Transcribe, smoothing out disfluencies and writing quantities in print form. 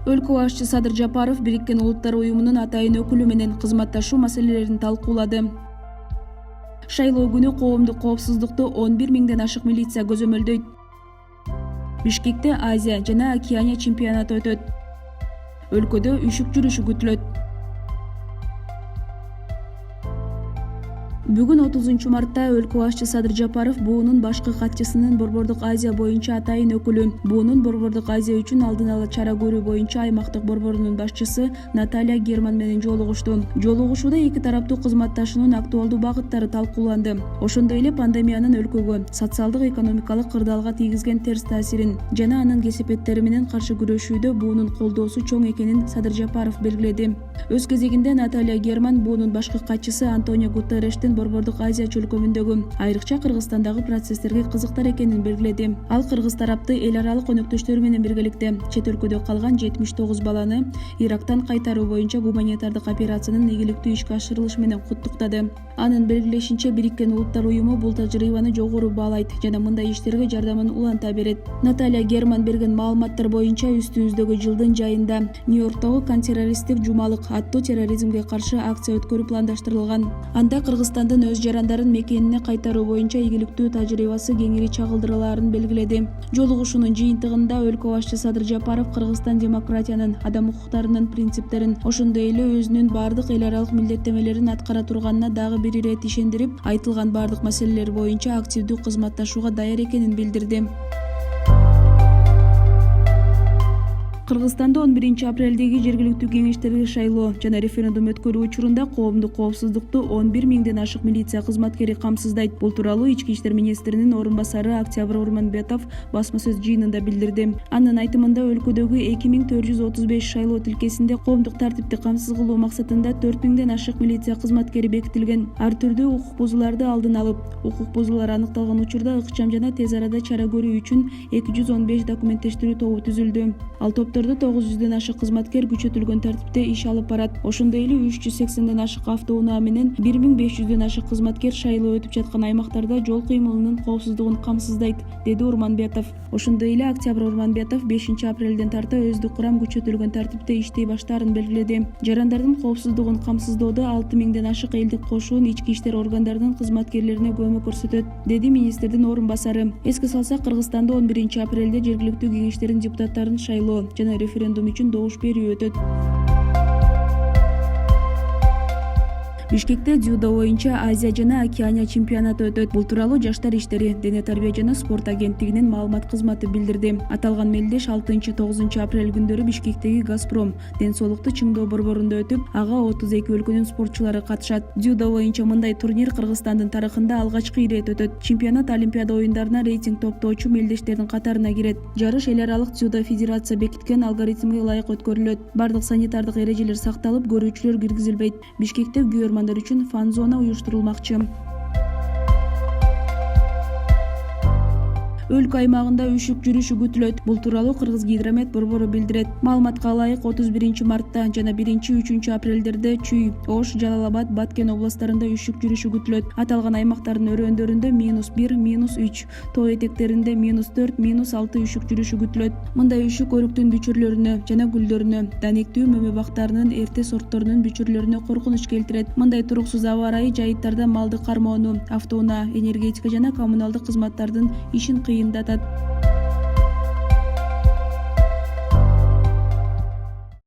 Өлкө башчы Садыр Жапаров Бириккен Улуттар уюмунун атайын өкүлү менен кызматташуу маселелерин талкуулады. Шайлоо күнү коомдук коопсуздукту 11 миңден ашык милиция көзөмөлдөйт. Бишкекте Азия жана Океания чемпионаты өтөт. Өлкөдө үшүк жүрүшү күтүлөт. Бүгүн 30 мартта өлкө башчы Садыр Жапаров буунун башкы катчысынын Борбордук Азия боюнча атайын өкүлү, буунун Борбордук Азия үчүн алдын ала чара көрүү боюнча аймактык борборунун башчысы Наталья Герман менен жолугушту. Жолугушууда эки тараптуу кызматташуунун актуалдуу багыттары талкууланды. Ошондой эле пандемиянын өлкөгө социалдык экономикалык кырдаалга тийгизген терс таасирин жана анын кесепеттери менен каршы күрөшүүдө буунун колдоосу чоң экенин Садыр Жапаров белгиледи. Өз кезегинде Наталья Герман буунун башкы катчысы Антонио Гутеррештин Борбордук Азия чөлкөмүндөгү айрыкча Кыргызстандагы процесстерге кызыктар экенин белгиледи. Ал кыргыз тарапты эл аралык өнөктөштөрү менен биргеликте чет өлкөдө калган 79 баланы Ирактан кайтаруу боюнча гуманитардык операциянын ийгиликтүү ишке ашырылышы менен куттуктады. Анын белгилешинче, Бириккен Улуттар уюму бул тажрыйбаны жогору баалайт жана мындай иштерге жардамын уланта берет. Наталья Герман берген маалыматтар боюнча үстүбүздөгү жылдын жайында Нью-Йорктогу контртеррористтик жумалык аттуу терроризмге каршы акция өткөрүү пландаштырылган. Анда Кыргызстандын өз жарандарын мекенине кайтаруу боюнча ийгиликтүү тажрыйбасы кеңири чагылдырылаарын белгиледи. Жолугушуунун жыйынтыгында өлкө башчы Садыр Жапаров Кыргызстан демократиянын, адам укуктарынын принциптерин, ошондой эле өзүнүн бардык эл аралык милдеттемелерин аткара турганына дагы бир ирет ишендирип, айтылган бардык маселелер боюнча активдүү кызматташууга даяр экенин билдирди. Кыргызстанда 11 апрелдеги жергиликтүү кеңештерге шайлоо жана референдум өткөрүү учурунда коомдук коопсуздукту 11 миңден ашык милиция кызматкери камсыздайт. Бул тууралуу Ички иштер министринин орун басары Октябрь Урманбетов басма сөз жыйынында билдирди. Анын айтымында өлкөдөгү 2435 шайлоо тилкесинде коомдук тартипти камсыз кылуу максатында 4 миңден ашык милиция кызматкери бекитилген. Ар түрдүү укук бузууларды алдын алып, укук бузуулар аныкталган учурда ыкчам жана тез арада чара көрүү үчүн 215 документтештирүү тобу түзүлдү. Ал топтордо 900дөн ашык кызматкер күчөтүлгөн тартипте иш алып барат. Ошондой эле 380ден ашык автоунаа менен 1500дөн ашык кызматкер шайлоо өтүп жаткан аймактарда жол кыймылынын коопсуздугун камсыздайт, деди Урманбетов. Ошондой эле Октябрь Урманбетов 5 апрелден тарта өздүк курам күчөтүлгөн тартипте иштей баштаарын белгиледи. Жарандардын коопсуздугун камсыздоодо 6 миңден ашык элдик кошун ички иштер органдарынын кызматкерлерине көмөк көрсөтөт, деди министрдин орун басары. Эске салсак, Кыргызстанда 11 апрелде жергиликтүү кеңештердин депутаттарын шайлоо жана референдум үчүн добуш берүү өтөт. Бишкекте дзюдо боюнча Азия жана Океания чемпионаты өтөт. Бул тууралуу Жаштар иштери, дене тарбия жана спорт агенттигинин маалымат кызматы билдирди. Аталган мелдеш 6-9 апрель күндөрү Бишкектеги Газпром ден соолукту чыңдоо борборунда өтүп, ага 32 өлкөнүн спортчулары катышат. Дзюдо боюнча мындай турнир Кыргызстандын тарыхында алгачкы ирет өтөт. Чемпионат Олимпиада оюндарына рейтинг топтоочу мелдештердин катарына кирет. Жарыш эл аралык дзюдо федерация бекиткен алгоритмге ылайык өткөрүлөт. Бардык санитардык эрежелер сакталып, көрүүчүлөр киргизилбейт. Бишкекте күйөрмандар үчүн фан-зона уюштурулмакчы. Өлкө аймагында үшүк жүрүшү күтүлөт. Бул тууралуу Кыргыз гидромет борбору билдирет. Маалыматка ылайык 31 мартта жана 1-3 апрелдерде Чүй, Ош, Жалал-Абад, Баткен областарында үшүк жүрүшү күтүлөт. Аталган аймактардын өрөөндөрүндө -1, -3, тоо этектеринде -4, -6 үшүк жүрүшү күтүлөт. Мындай үшүк өрүктүн бүчүрлөрүнө жана гүлдөрүнө, данектүү мөмө бактарынын эрте сортторунун бүчүрлөрүнө коркунуч келтирет. Мындай туруксуз аба ырайы жайыттарда малды кармоону, автоунаа, энергетика жана коммуналдык кызматтардын ишин кыйындатат.